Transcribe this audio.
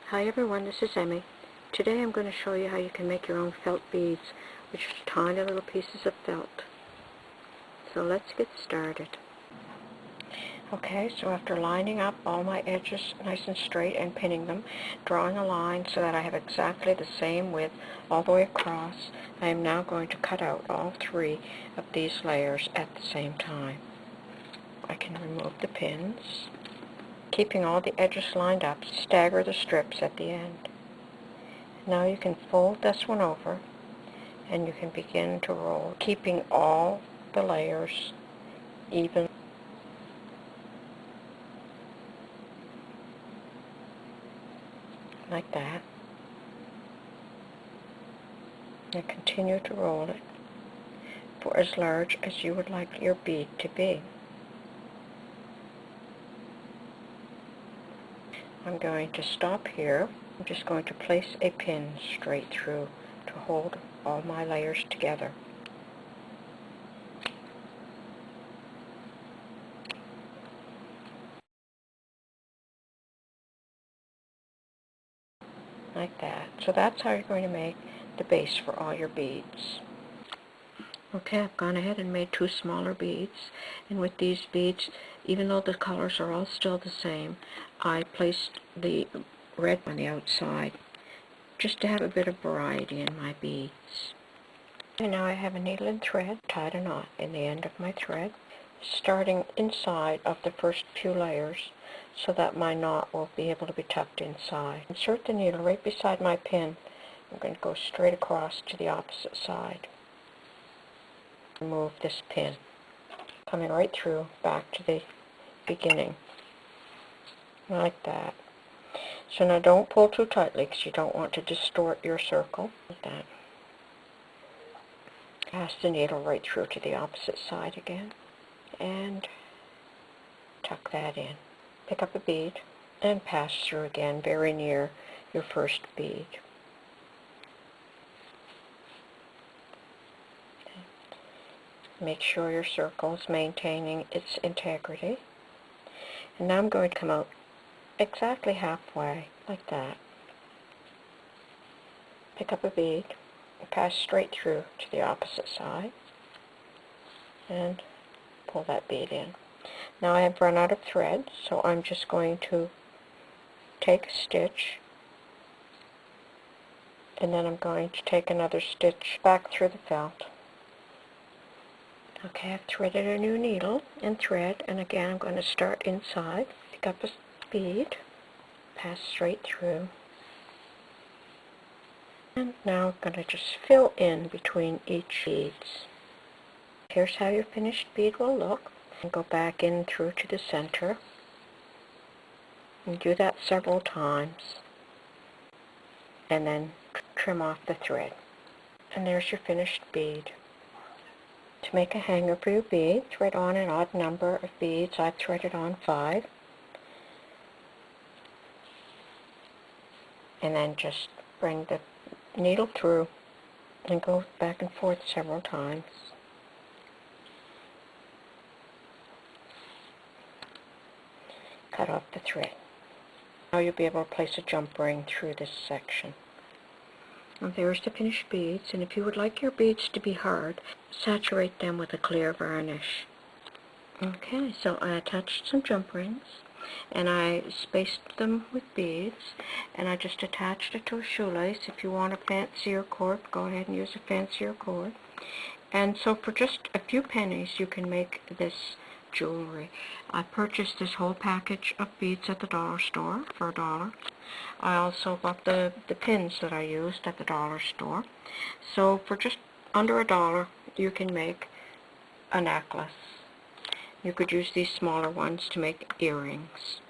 Hi everyone, this is Emmy. Today I'm going to show you how you can make your own felt beads, which are tiny little pieces of felt. So let's get started. Okay, so after lining up all my edges nice and straight and pinning them, drawing a line so that I have exactly the same width all the way across, I am now going to cut out all three of these layers at the same time. I can remove the pins. Keeping all the edges lined up, stagger the strips at the end. Now you can fold this one over and you can begin to roll, keeping all the layers even. Like that. And continue to roll it for as large as you would like your bead to be. I'm going to stop here. I'm just going to place a pin straight through to hold all my layers together. Like that. So that's how you're going to make the base for all your beads. Okay, I've gone ahead and made two smaller beads, and with these beads, even though the colors are all still the same, I placed the red on the outside just to have a bit of variety in my beads. And now I have a needle and thread, tied a knot in the end of my thread, starting inside of the first few layers so that my knot will be able to be tucked inside. Insert the needle right beside my pin. I'm going to go straight across to the opposite side. Remove this pin, coming right through back to the beginning, like that. So now don't pull too tightly because you don't want to distort your circle. Like that. Pass the needle right through to the opposite side again, and tuck that in. Pick up a bead and pass through again very near your first bead. Make sure your circle is maintaining its integrity. And now I'm going to come out exactly halfway, like that. Pick up a bead and pass straight through to the opposite side and pull that bead in. Now I have run out of thread, so I'm just going to take a stitch, and then I'm going to take another stitch back through the felt. Okay, I've threaded a new needle and thread, and again I'm going to start inside, pick up a bead, pass straight through, and now I'm going to just fill in between each beads. Here's how your finished bead will look. And go back in through to the center, and do that several times, and then trim off the thread. And there's your finished bead. To make a hanger for your bead, thread on an odd number of beads. I've threaded on 5. And then just bring the needle through and go back and forth several times. Cut off the thread. Now you'll be able to place a jump ring through this section. And there's the finished beads, and if you would like your beads to be hard, saturate them with a clear varnish. Okay, so I attached some jump rings, and I spaced them with beads, and I just attached it to a shoelace. If you want a fancier cord, go ahead and use a fancier cord. And so for just a few pennies, you can make this jewelry. I purchased this whole package of beads at the dollar store for $1. I also bought the pins that I used at the dollar store. So for just under $1, you can make a necklace. You could use these smaller ones to make earrings.